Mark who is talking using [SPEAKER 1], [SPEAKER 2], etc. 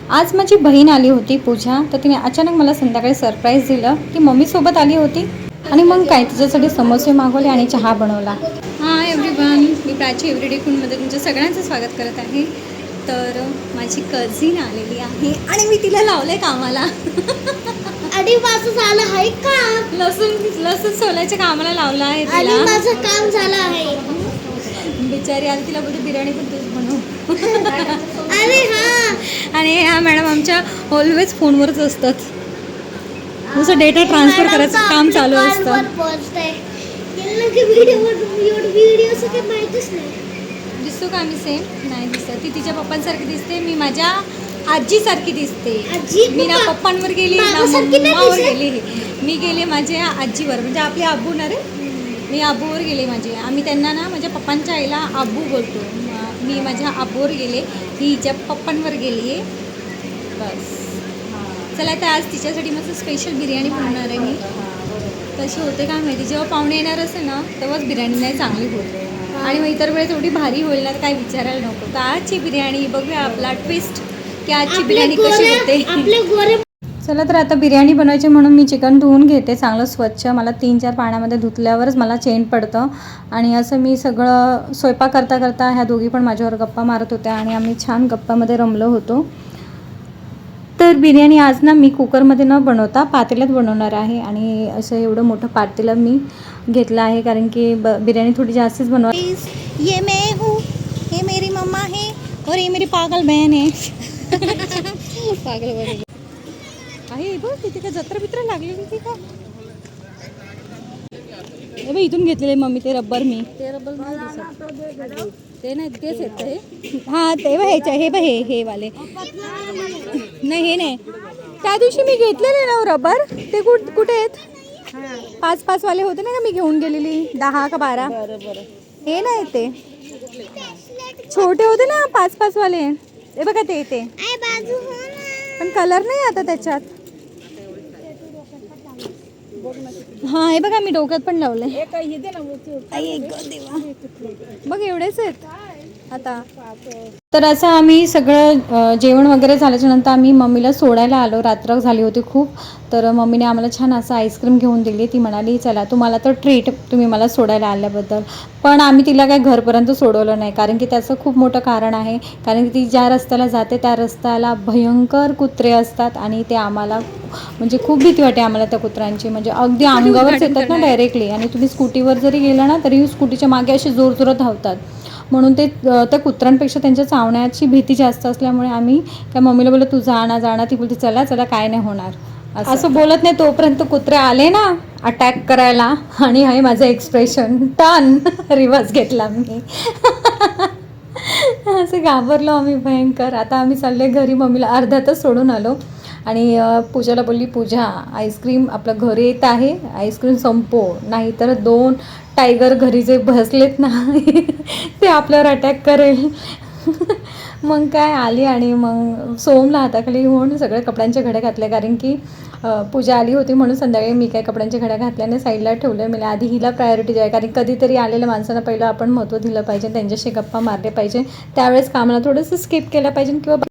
[SPEAKER 1] आज माझी बहीण आली होती पूजा, तर तिने अचानक मला संध्याकाळी सरप्राईज दिलं. ती मम्मीसोबत आली होती आणि मग काय तिच्यासाठी समोसे मागवले आणि चहा बनवला. हाय एव्हरीवन, मी प्राची एव्हरीडे कुनमध्ये तुमचं सगळ्यांचं स्वागत करत आहे. तर माझी कझिन आलेली आहे आणि मी तिला लावलंय कामाला.
[SPEAKER 2] आणि माझं झालं आहे काम.
[SPEAKER 1] लसूण सोलायच्या कामाला लावलं आहे
[SPEAKER 2] आणि
[SPEAKER 1] तिला.
[SPEAKER 2] माझं काम झालं आहे.
[SPEAKER 1] बिचारी आली, तिला बोलते बिर्याणी पण तूच बनव.
[SPEAKER 2] अरे हा,
[SPEAKER 1] आणि ह्या मॅडम आमच्या ऑलवेज फोनवरच असतात. जसं डेटा ट्रान्सफर करायचं काम चालू असतं.
[SPEAKER 2] व्हिडिओ काही माहितीच नाही.
[SPEAKER 1] दिसतो का आम्ही सेम? नाही दिसत. ती तिच्या पप्पांसारखी दिसते, मी माझ्या आजीसारखी दिसते. मी ना पप्पांवर गेली ना मम्मावर गेली. मी गेले माझ्या आजीवर, म्हणजे आपली आबू ना रे. मी आबूवर गेले माझे. आम्ही त्यांना ना माझ्या पप्पांच्या आईला आबू बोलतो. मी माझ्या आबूवर गेले, ही हिच्या पप्पांवर गेली आहे. बस चला, तर आज तिच्यासाठी मस्त स्पेशल बिर्याणी बनवणार आहे मी. कशी होते काय माहिती, जेव्हा पाहुणे येणार असेल ना तेव्हाच बिर्याणी नाही चांगली होत. आणि मग इतर वेळेस एवढी भारी होईल ना, काय विचारायला नको. तर आजची बिर्याणी बघूया, आपला ट्विस्ट की आजची बिर्याणी कशी होते. चला, तर आता बिर्याणी बनवायची म्हणून मी चिकन धुवून घेते चांगलं स्वच्छ. मला 3-4 पाण्यामध्ये धुतल्यावरच मला चेन पडतं. आणि असं मी सगळं स्वयंपाक करता करता ह्या दोघी पण माझ्यावर गप्पा मारत होत्या आणि आम्ही छान गप्पामध्ये रमलो होतो. तर बिर्याणी आज ना मी कुकरमध्ये न बनवता पातेल्यात बनवणार आहे. आणि असं एवढं मोठं पातेलं मी घेतलं आहे कारण की बिर्याणी थोडी जास्तच बनवा. ये मैं हूँ, ये मेरी मम्मा है और ये मेरी पागल बहन है. पागल बहन आहे बघ. तिथे का जत्रा बित्रा लागलेली ती का? हे बघ, इथून घेतलेले मम्मी ते रब्बर. मी ते रब्बर ते नाही, तेच येत हे. हां, ते बघ ह्याच्या, हे बघ हे वाले नाही, हे नाही. त्या दिवशी मी घेतलेले ना रबर, ते कुठे आहेत? 5-5 वाले होते ना का, मी घेऊन गेलेली 10 का 12. हे नाही, ते छोटे होते ना 5-5 वाले. हे बघा ते येते, पण कलर नाही आता त्याच्यात. हां, हे बघा मी डोक्यात पण लावलंय. बघ एवढेच आहेत आता. तर असं आम्ही सगळं जेवण वगैरे झाल्याच्या नंतर आम्ही मम्मीला सोडायला आलो. रात्र झाली होती खूप. तर मम्मीने आम्हाला छान असं आईस्क्रीम घेऊन दिली. ती म्हणाली चला तुम्हाला तर ट्रीट, तुम्ही मला सोडायला आल्याबद्दल. पण आम्ही तिला काही घरपर्यंत सोडवलं नाही कारण की त्याचं खूप मोठं कारण आहे. कारण की ती ज्या रस्त्याला जाते त्या रस्त्याला भयंकर कुत्रे असतात आणि ते आम्हाला म्हणजे खूप भीती वाटते आम्हाला त्या कुत्र्यांची. म्हणजे अगदी अंगावरच येतात ना डायरेक्टली. आणि तुम्ही स्कूटीवर जरी गेला ना तरी स्कूटीच्या मागे असे जोरजोरात धावतात. म्हणून ते त्या कुत्र्यांपेक्षा त्यांच्या चावण्याची भीती जास्त असल्यामुळे आम्ही काय मम्मीला बोललो तू जाणं. ती बोलते चला चला काय नाही होणार. असं बोलत नाही तोपर्यंत कुत्रे आले ना अटॅक करायला. आणि आहे माझं एक्सप्रेशन टन रिवर्स घेतला मी. असं घाबरलो आम्ही भयंकर. आता आम्ही चालले घरी. मम्मीला अर्ध्यातच सोडून आलो आणि पूजाला बोलली पूजा आईस्क्रीम आपलं घरी येत आहे, आईस्क्रीम संपव, नाही तर 2 टायगर घरी जे बसलेत ना ते आपल्यावर अटॅक करेल. मग काय आली आणि मग सोमला हाताखाली घेऊन सगळ्या कपड्यांच्या घड्या घातल्या. कारण की पूजा आली होती म्हणून संध्याकाळी मी काय कपड्यांच्या घड्या घातल्याने साईडला ठेवलं. मला आधी हिला प्रायोरिटी द्यावी कारण कधीतरी आलेल्या माणसांना पहिलं आपण महत्त्व दिलं पाहिजे, त्यांच्याशी गप्पा मारले पाहिजे. त्यावेळेस कामाला थोडंसं स्किप केलं पाहिजे किंवा